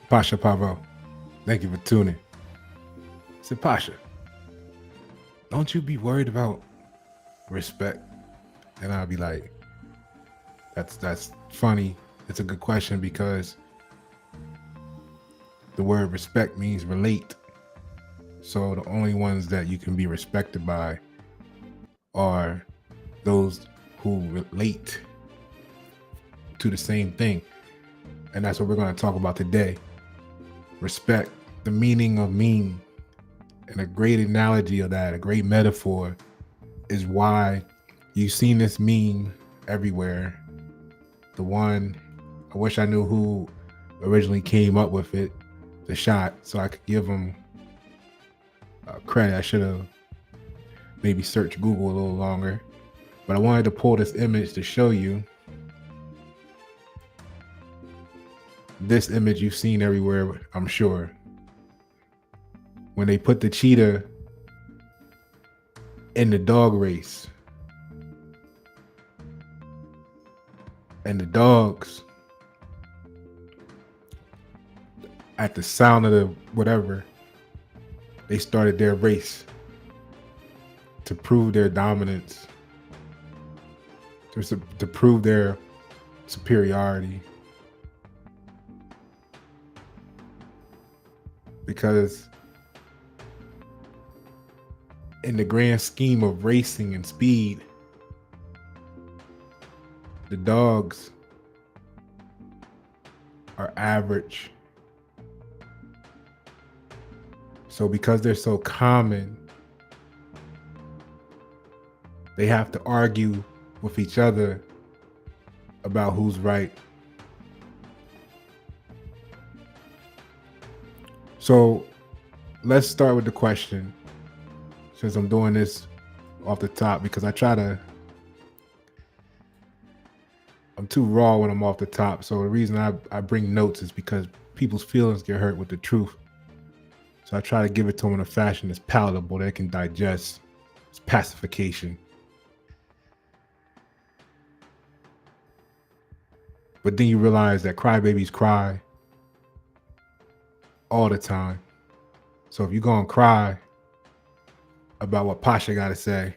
Pasha Pavo, thank you for tuning. I said, Pasha, don't you be worried about respect? And I'll be like, that's funny. It's a good question because the word respect means relate. So the only ones that you can be respected by are those who relate to the same thing. And that's what we're going to talk about today. Respect, the meaning of mean. And a great analogy of that, a great metaphor, is why you've seen this meme everywhere. The one, I wish I knew who originally came up with it, the shot, so I could give them credit. I should have maybe searched Google a little longer. But I wanted to pull this image to show you. This image you've seen everywhere, I'm sure. When they put the cheetah in the dog race. And the dogs, at the sound of the whatever, they started their race to prove their dominance, to prove their superiority. Because in the grand scheme of racing and speed, the dogs are average. So because they're so common, they have to argue with each other about who's right. So let's start with the question, since I'm doing this off the top, because I'm too raw when I'm off the top. So the reason I bring notes is because people's feelings get hurt with the truth. So I try to give it to them in a fashion that's palatable, they can digest. It's pacification. But then you realize that crybabies cry all the time. So if you're going to cry about what Pasha got to say,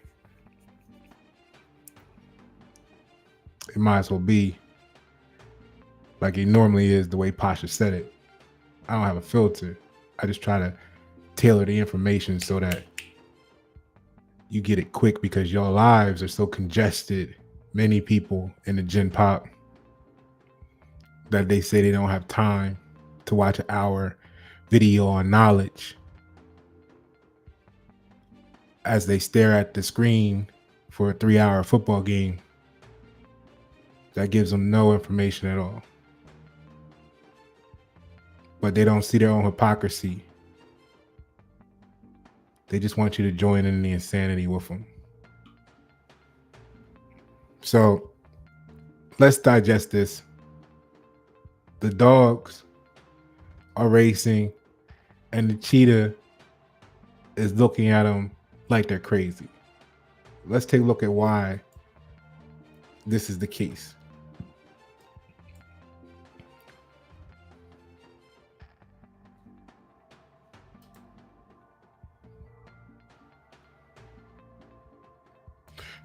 it might as well be like it normally is, the way Pasha said it. I don't have a filter. I just try to tailor the information so that you get it quick, because your lives are so congested. Many people in the Gen Pop that they say they don't have time to watch an hour video on knowledge as they stare at the screen for a 3-hour football game that gives them no information at all. But they don't see their own hypocrisy. They just want you to join in the insanity with them. So let's digest this. The dogs are racing and the cheetah is looking at them like they're crazy. Let's take a look at why this is the case.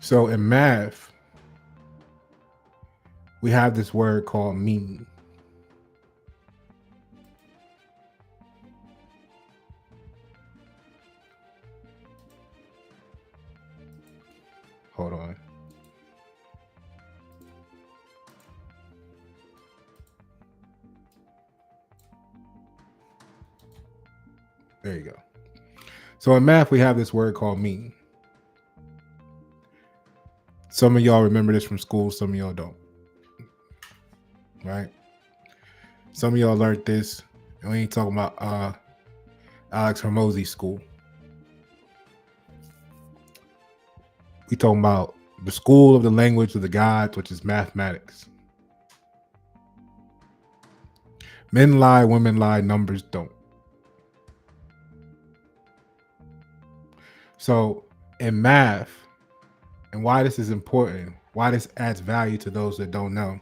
So in math, we have this word called mean. Hold on. There you go. So in math, we have this word called mean. Some of y'all remember this from school, some of y'all don't. Right? Some of y'all learned this, and we ain't talking about Alex Hormozy's school. We talking about the school of the language of the gods, which is mathematics. Men lie, women lie, numbers don't. So in math, and why this is important, why this adds value to those that don't know,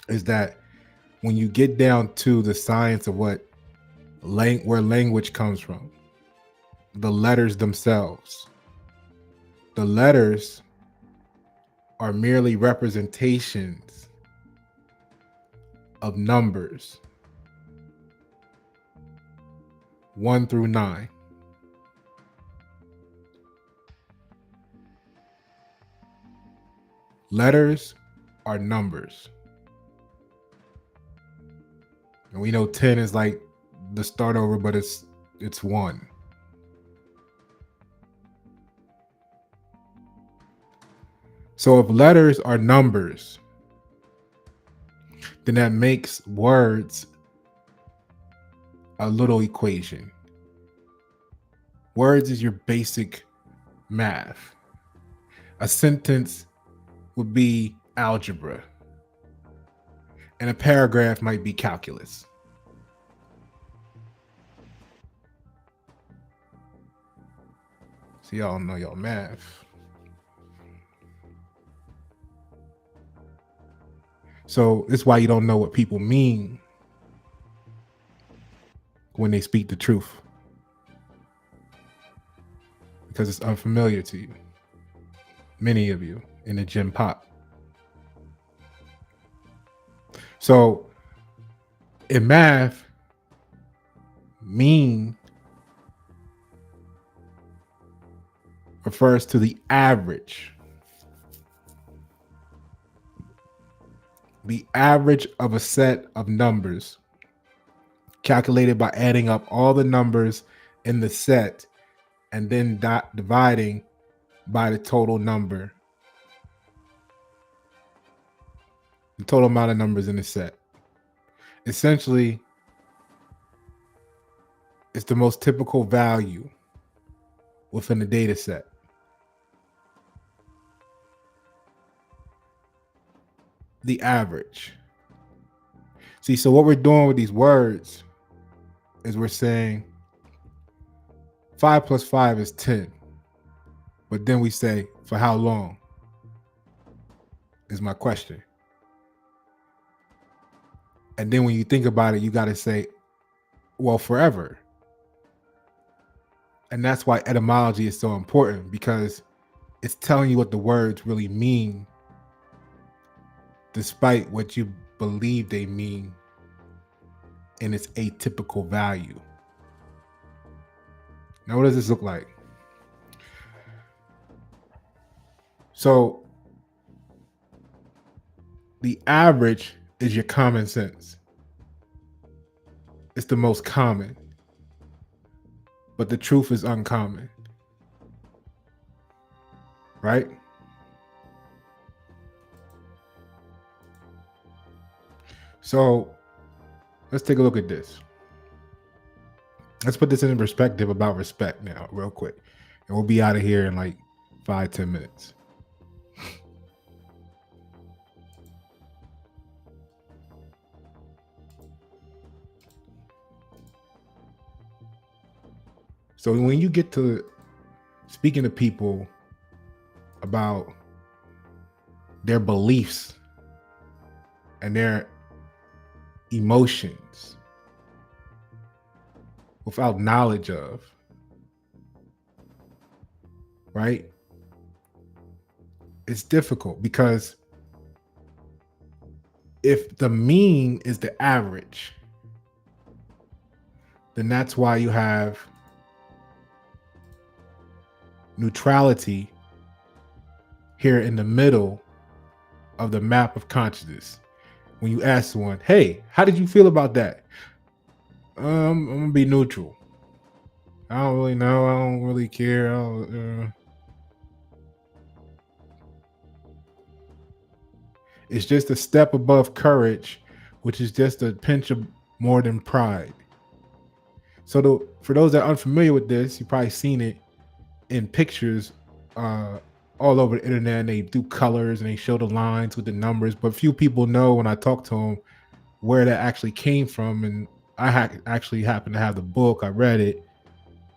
is that when you get down to the science of where language comes from, the letters themselves, the letters are merely representations of numbers 1 through 9. Letters are numbers. And we know 10 is like the start over, but it's 1. So if letters are numbers, then that makes words a little equation. Words is your basic math. A sentence would be algebra, and a paragraph might be calculus. So y'all know y'all math. So it's why you don't know what people mean when they speak the truth, because it's unfamiliar to you. Many of you in the gym pop. So in math, mean refers to the average. The average of a set of numbers calculated by adding up all the numbers in the set and then dividing by the total number, the total amount of numbers in the set. Essentially, it's the most typical value within the data set. The average. See, so what we're doing with these words is we're saying 5 plus 5 is 10. But then we say, for how long? Is my question. And then when you think about it, you got to say, well, forever. And that's why etymology is so important, because it's telling you what the words really mean, despite what you believe they mean in its atypical value. Now, what does this look like? So the average is your common sense. It's the most common, but the truth is uncommon, right? So let's take a look at this. Let's put this in perspective about respect now, real quick. And we'll be out of here in like 5-10 minutes. So when you get to speaking to people about their beliefs and their emotions without knowledge of, right? It's difficult, because if the mean is the average, then that's why you have neutrality here in the middle of the map of consciousness. When you ask someone, hey, how did you feel about that? I'm gonna be neutral. I don't really know. I don't really care. It's just a step above courage, which is just a pinch of more than pride. So for those that are unfamiliar with this, you've probably seen it in pictures all over the internet, and they do colors and they show the lines with the numbers, but few people know, when I talk to them, where that actually came from. And I actually happen to have the book. I read it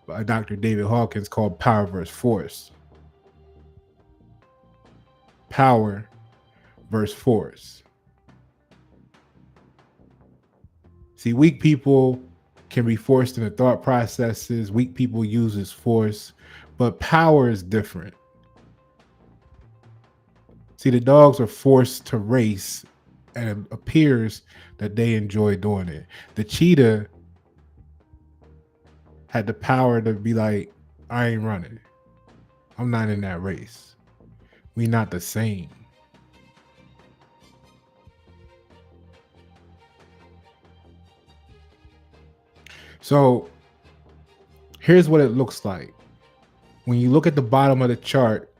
by Dr. David Hawkins, called Power versus Force. Power versus force. See, weak people can be forced into thought processes. Weak people uses force, but power is different. See, the dogs are forced to race, and it appears that they enjoy doing it. The cheetah had the power to be like, I ain't running. I'm not in that race. We not the same. So here's what it looks like. When you look at the bottom of the chart,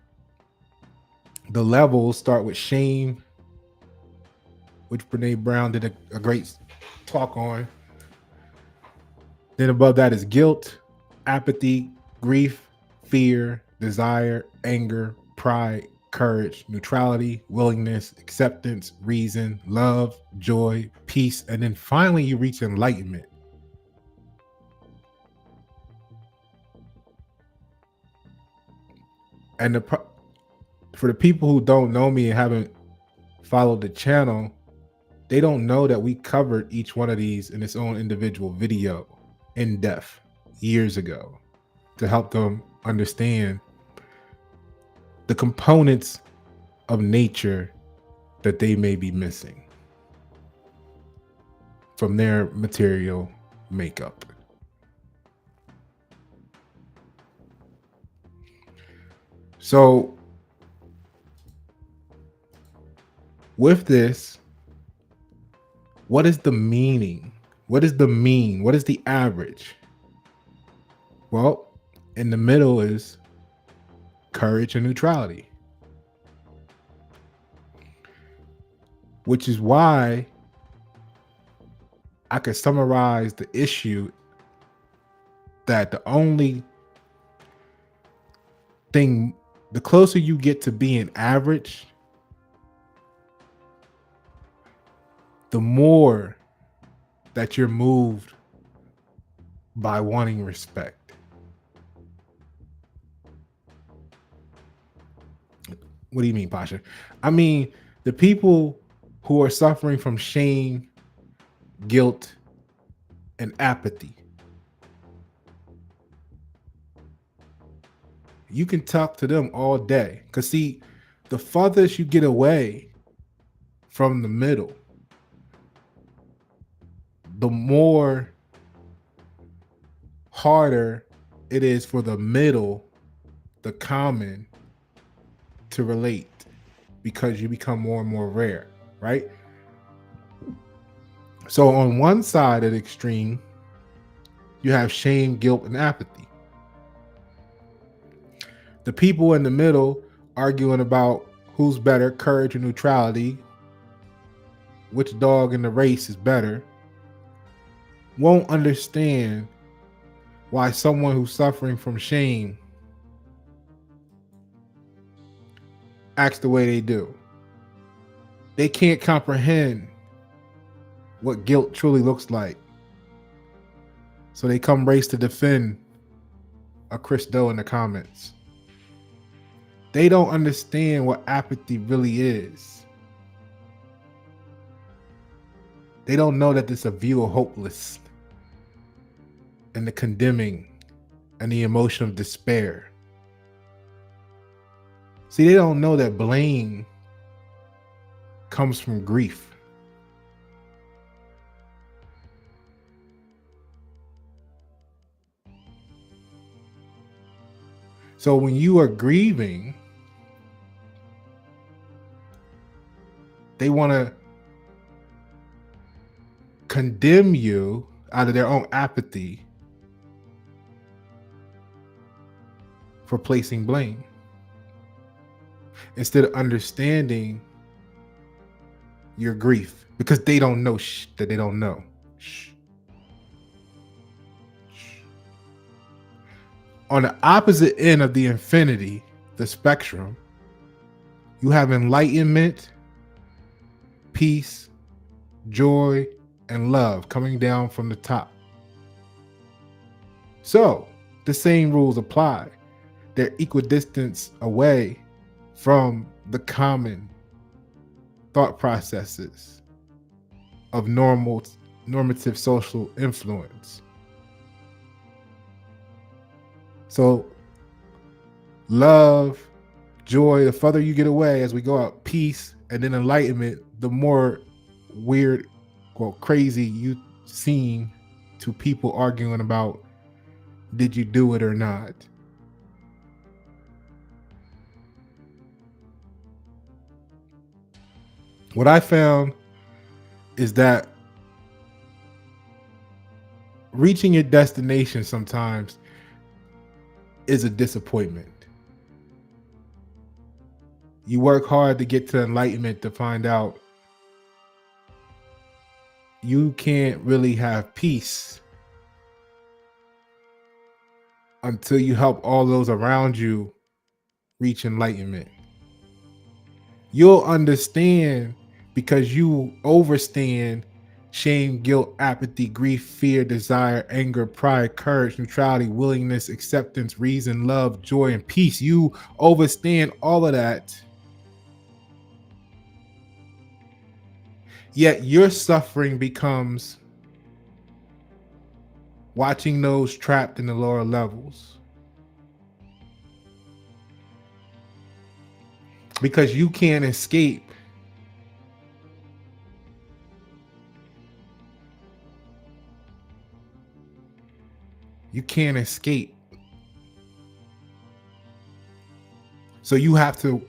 the levels start with shame, which Brene Brown did a great talk on. Then above that is guilt, apathy, grief, fear, desire, anger, pride, courage, neutrality, willingness, acceptance, reason, love, joy, peace, and then finally you reach enlightenment. And for the people who don't know me and haven't followed the channel, they don't know that we covered each one of these in its own individual video in depth years ago to help them understand the components of nature that they may be missing from their material makeup. So with this, what is the meaning? What is the mean? What is the average? Well, in the middle is courage and neutrality, which is why I could summarize the issue that the only thing, the closer you get to being average, the more that you're moved by wanting respect. What do you mean, Pasha? I mean, the people who are suffering from shame, guilt, and apathy. You can talk to them all day. Because see, the farthest you get away from the middle, the more harder it is for the middle, the common, to relate, because you become more and more rare, right? So on one side of the extreme, you have shame, guilt, and apathy. The people in the middle arguing about who's better, courage or neutrality, which dog in the race is better, won't understand why someone who's suffering from shame acts the way they do. They can't comprehend what guilt truly looks like. So they come race to defend a Chris Doe in the comments. They don't understand what apathy really is. They don't know that it's a view of hopeless and the condemning and the emotion of despair. See, they don't know that blame comes from grief. So when you are grieving, they want to condemn you out of their own apathy for placing blame, instead of understanding your grief, because they don't know that they don't know. On the opposite end of the infinity, the spectrum, you have enlightenment, peace, joy, and love coming down from the top. So the same rules apply. They're equidistant away from the common thought processes of normal normative social influence. So love, joy, the further you get away as we go out, peace, and then enlightenment, the more weird, well, crazy you seem to people arguing about, did you do it or not? What I found is that reaching your destination sometimes is a disappointment. You work hard to get to enlightenment to find out you can't really have peace until you help all those around you reach enlightenment. You'll understand because you overstand shame, guilt, apathy, grief, fear, desire, anger, pride, courage, neutrality, willingness, acceptance, reason, love, joy, and peace. You overstand all of that. Yet your suffering becomes watching those trapped in the lower levels. Because you can't escape. You can't escape. So you have to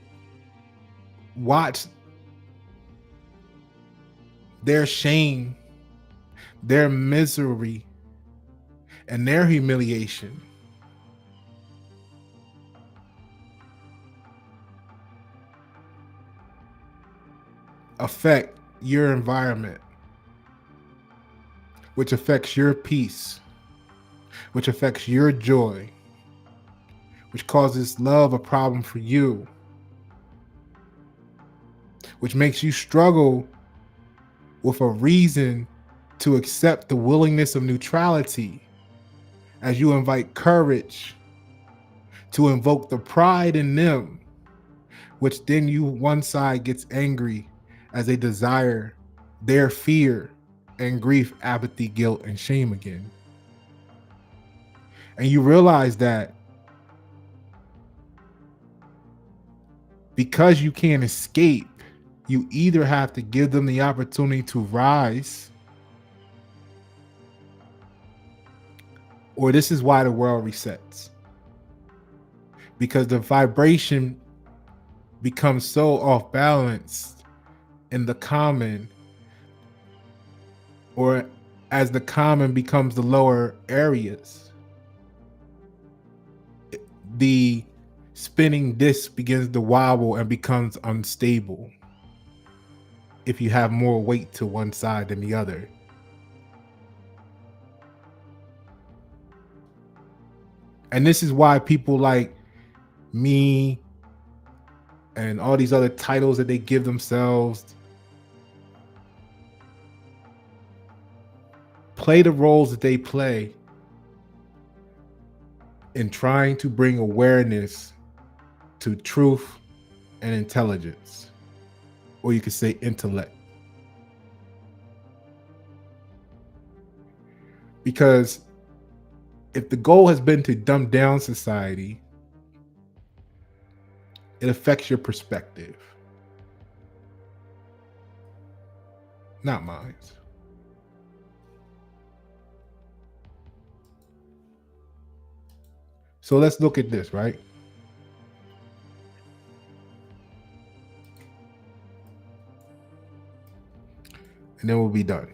watch their shame, their misery, and their humiliation affect your environment, which affects your peace, which affects your joy, which causes love a problem for you, which makes you struggle with a reason to accept the willingness of neutrality as you invite courage to invoke the pride in them, which then one side gets angry as they desire their fear and grief, apathy, guilt, and shame again. And you realize that because you can't escape, you either have to give them the opportunity to rise, or this is why the world resets. Because the vibration becomes so off balance in the common, or as the common becomes the lower areas, the spinning disc begins to wobble and becomes unstable if you have more weight to one side than the other. And this is why people like me and all these other titles that they give themselves play the roles that they play in trying to bring awareness to truth and intelligence, or you could say intellect. Because if the goal has been to dumb down society, it affects your perspective, not mine. So let's look at this, right? And then we'll be done.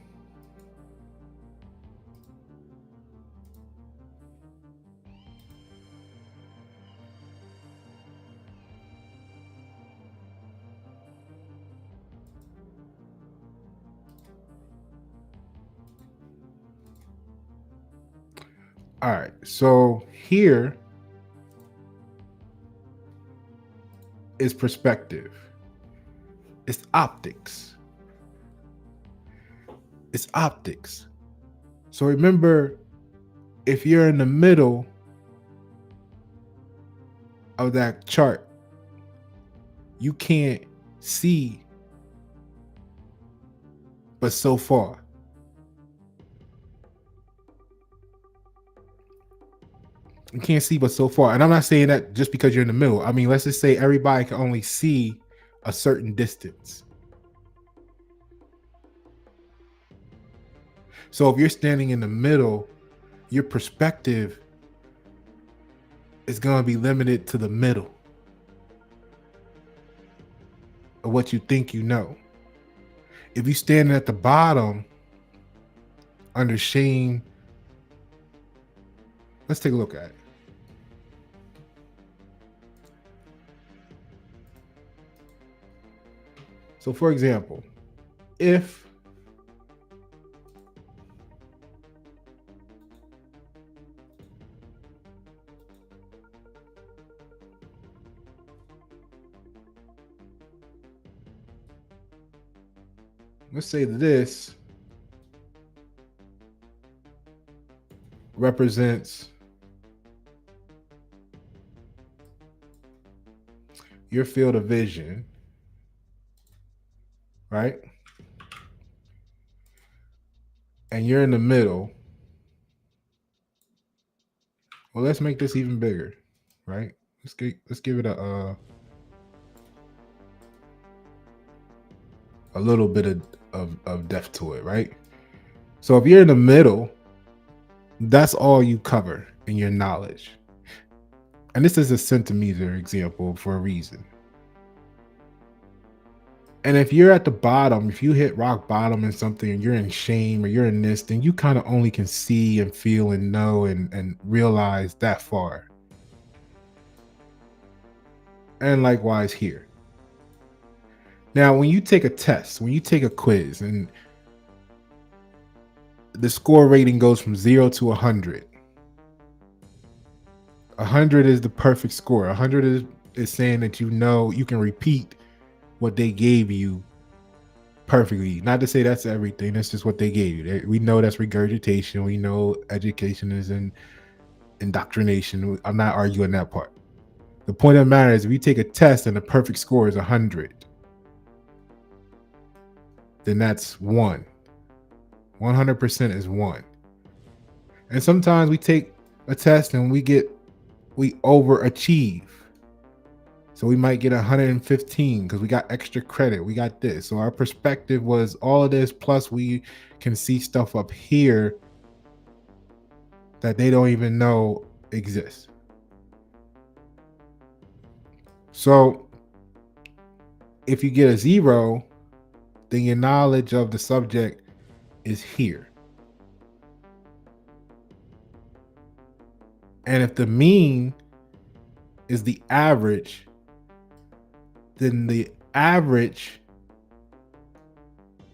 All right, so here is perspective. It's optics. It's optics. So remember, if you're in the middle of that chart, you can't see but so far. You can't see but so far. And I'm not saying that just because you're in the middle. I mean, let's just say everybody can only see a certain distance. So if you're standing in the middle, your perspective is going to be limited to the middle of what you think you know. If you're standing at the bottom under shame, let's take a look at it. So for example, if let's say this represents your field of vision, right? And you're in the middle. Well, let's make this even bigger, right? Let's give it a little bit of depth to it, right? So if you're in the middle, that's all you cover in your knowledge. And this is a centimeter example for a reason. And if you're at the bottom, if you hit rock bottom in something and you're in shame or you're in this, then you kind of only can see and feel and know and realize that far. And likewise here. Now, when you take a test, when you take a quiz and the score rating goes from 0 to 100. 100 is the perfect score. 100 is saying that you know you can repeat what they gave you perfectly. Not to say that's everything. That's just what they gave you. We know that's regurgitation. We know education is indoctrination. I'm not arguing that part. The point of the matter is, if you take a test and the perfect score is 100, then that's 1. 100% is 1. And sometimes we take a test and we overachieve. So we might get 115 because we got extra credit. We got this. So our perspective was all of this, plus we can see stuff up here that they don't even know exists. So if you get a 0, then your knowledge of the subject is here. And if the mean is the average, then the average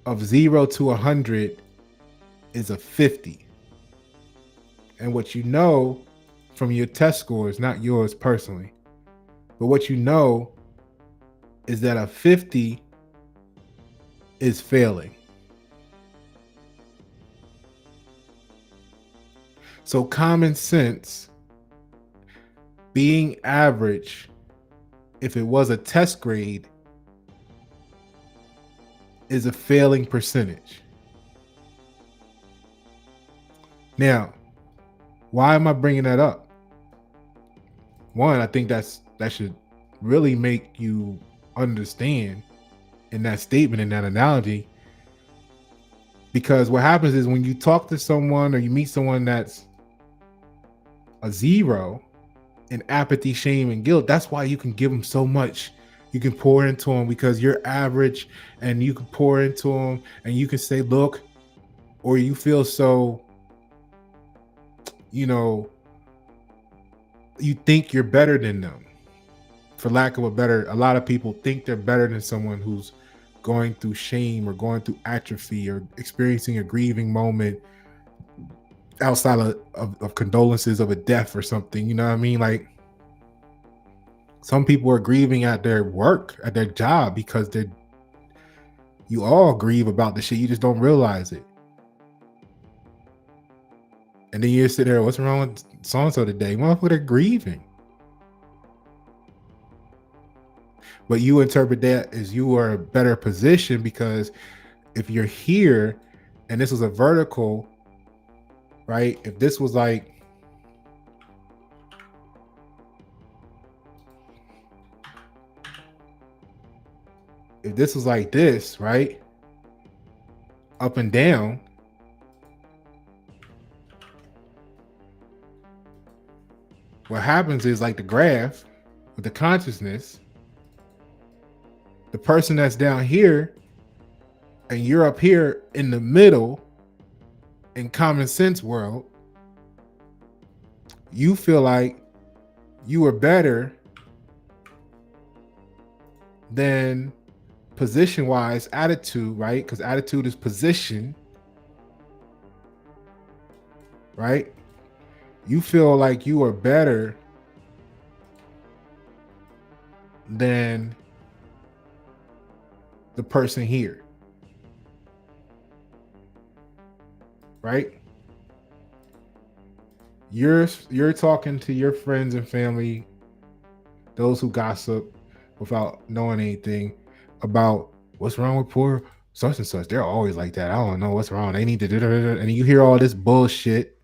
of 0 to 100 is a 50. And what you know from your test scores, not yours personally, but what you know is that a 50 is failing. So common sense, being average, if it was a test grade, is a failing percentage. Now, why am I bringing that up? One, I think that should really make you understand in that statement, in that analogy, because what happens is when you talk to someone or you meet someone that's a 0 in apathy, shame, and guilt, that's why you can give them so much. You can pour into them because you're average, and you can pour into them and you can say, look, or you feel so, you think you're better than them. For lack of a lot of people think they're better than someone who's going through shame or going through atrophy or experiencing a grieving moment outside of condolences of a death or something. You know what I mean? Like, some people are grieving at their work, at their job, because you all grieve about the shit, you just don't realize it. And then you sit there, what's wrong with so-and-so today? Motherfucker, they're grieving. But you interpret that as you are a better position, because if you're here and this was a vertical, right? If this was like if this was like this, right? Up and down, what happens is like the graph with the consciousness, the person that's down here and you're up here in the middle in common sense world, you feel like you are better than position wise attitude, right? Because attitude is position, right? You feel like you are better than the person here, right? You're talking to your friends and family, those who gossip without knowing anything about what's wrong with poor such and such. They're always like that. I don't know what's wrong. They need to do that. And you hear all this bullshit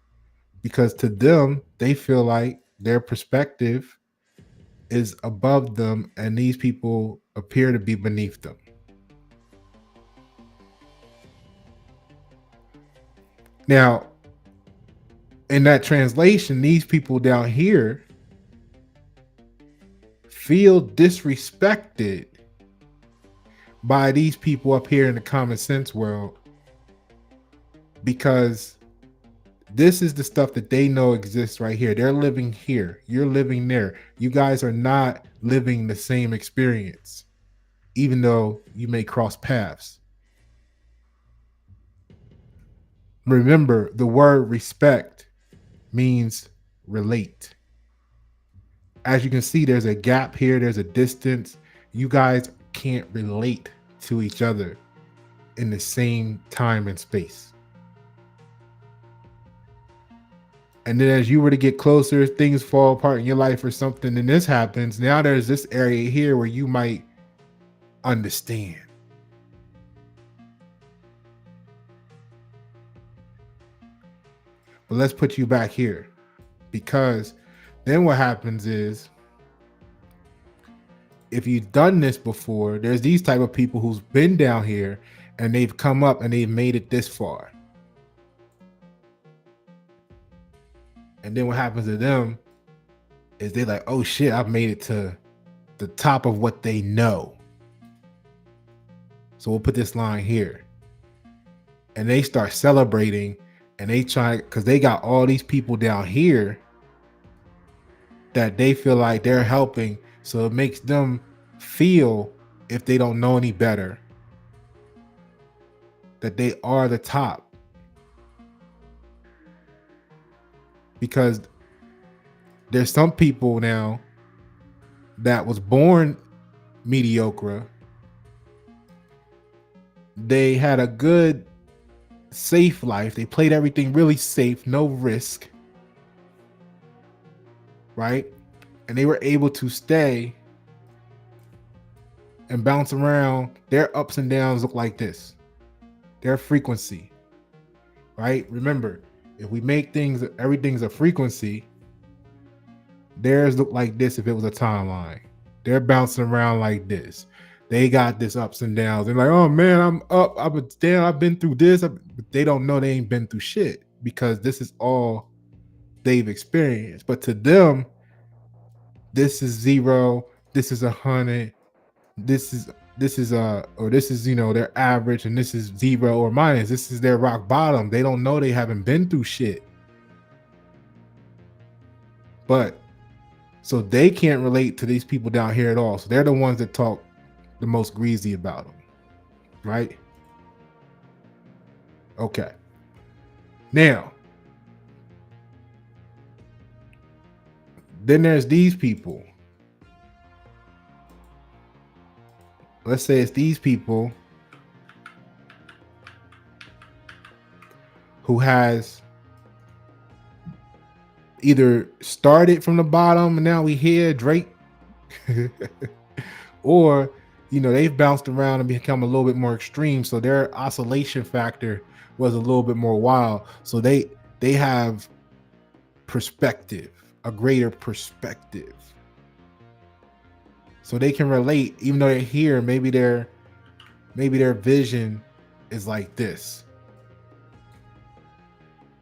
because to them, they feel like their perspective is above them and these people appear to be beneath them. Now, in that translation, these people down here feel disrespected by these people up here in the common sense world because this is the stuff that they know exists right here. They're living here. You're living there. You guys are not living the same experience, even though you may cross paths. Remember, the word respect means relate. As you can see, there's a gap here. There's a distance. You guys can't relate to each other in the same time and space. And then as you were to get closer, things fall apart in your life or something, and this happens. Now there's this area here where you might understand. But let's put you back here, because then what happens is, if you've done this before, there's these type of people who's been down here and they've come up and they've made it this far. And then what happens to them is they're like, oh shit, I've made it to the top of what they know. So we'll put this line here. And they start celebrating and they try, because they got all these people down here that they feel like they're helping. So it makes them feel, if they don't know any better, that they are the top. Because there's some people now that was born mediocre. They had a good, safe life. They played everything really safe, no risk, right? And they were able to stay and bounce around. Their ups and downs look like this. Their frequency, right? Remember, if we make things, everything's a frequency, theirs look like this if it was a timeline. They're bouncing around like this. They got this ups and downs. They're like, oh man, I'm up, I've been down, I've been through this. But they don't know they ain't been through shit, because this is all they've experienced. But to them, this is 0, this is 100, this is or this is, their average, and this is 0 or minus. This is their rock bottom. They don't know, they haven't been through shit. But so they can't relate to these people down here at all. So they're the ones that talk the most greasy about them, right? Okay. Now, then there's these people. Let's say it's these people who has either started from the bottom and now we hear Drake, or they've bounced around and become a little bit more extreme, so their oscillation factor was a little bit more wild. So they have perspective, a greater perspective, so they can relate. Even though they're here, maybe they're maybe their vision is like this.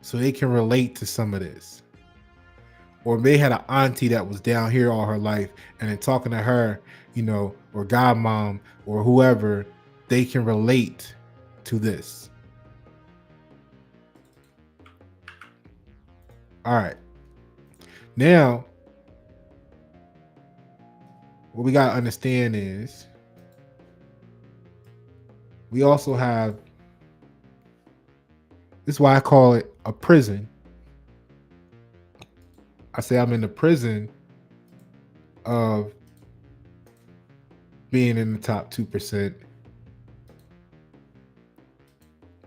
So they can relate to some of this. Or they had an auntie that was down here all her life, and then talking to her, or godmom or whoever, they can relate to this. All right. Now, what we got to understand is we also have, this is why I call it a prison. I say I'm in the prison of being in the top 2%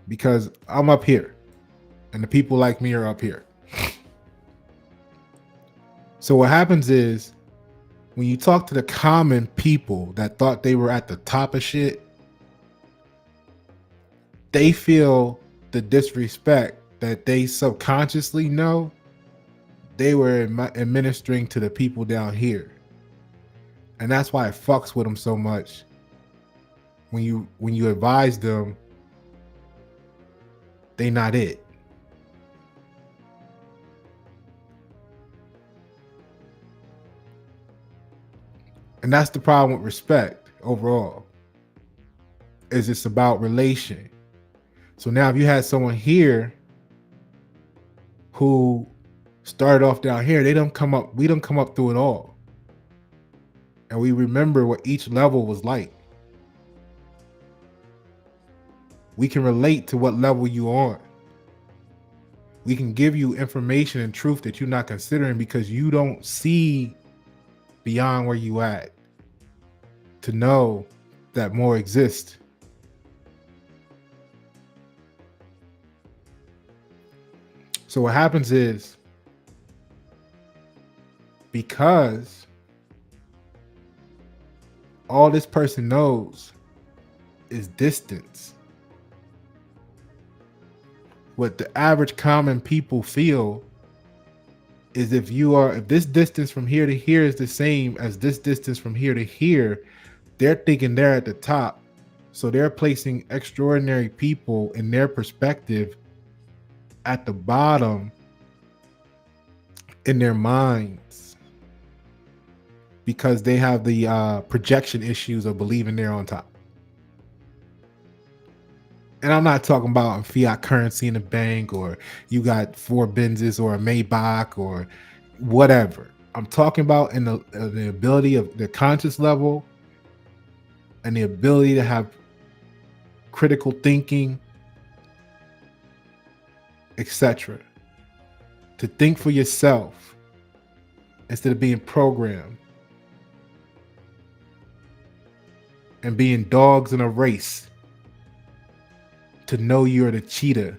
because I'm up here and the people like me are up here. So what happens is when you talk to the common people that thought they were at the top of shit, they feel the disrespect that they subconsciously know they were administering to the people down here. And that's why it fucks with them so much when you advise them they not it. And that's the problem with respect overall, is it's about relation. So now if you had someone here who started off down here, we don't come up through it all. And we remember what each level was like. We can relate to what level you're on. We can give you information and truth that you're not considering because you don't see beyond where you at to know that more exists. So what happens is, because all this person knows is distance, what the average common people feel is if this distance from here to here is the same as this distance from here to here, they're thinking they're at the top. So they're placing extraordinary people in their perspective at the bottom in their minds because they have the projection issues of believing they're on top. And I'm not talking about fiat currency in the bank or you got 4 Benzes or a Maybach or whatever. I'm talking about in the ability of the conscious level and the ability to have critical thinking, etc. To think for yourself instead of being programmed and being dogs in a race. To know you're the cheetah.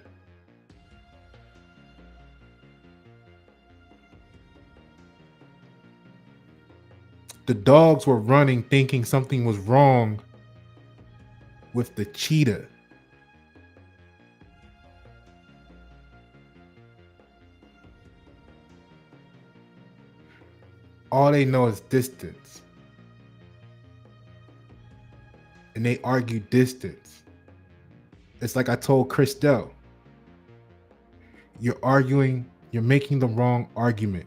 The dogs were running thinking something was wrong with the cheetah. All they know is distance. And they argue distance. It's like I told Christelle. You're arguing, you're making the wrong argument.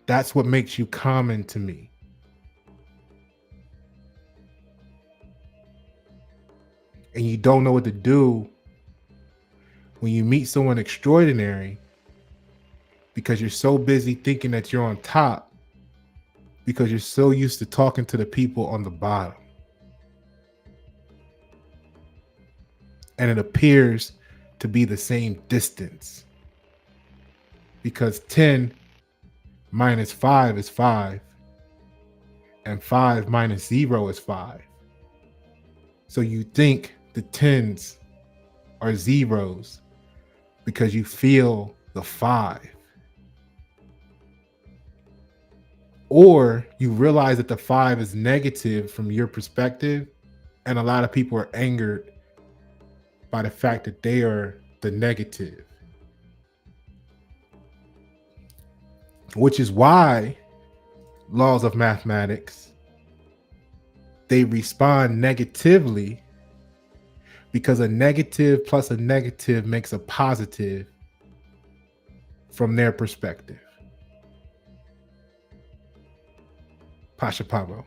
That's what makes you common to me. And you don't know what to do when you meet someone extraordinary because you're so busy thinking that you're on top because you're so used to talking to the people on the bottom. And it appears to be the same distance because 10 minus 5 is 5 and 5 minus 0 is 5. So you think the 10s are zeros because you feel the 5. Or you realize that the 5 is negative from your perspective, and a lot of people are angered by the fact that they are the negative. Which is why laws of mathematics, they respond negatively because a negative plus a negative makes a positive from their perspective. Pasha Pavo.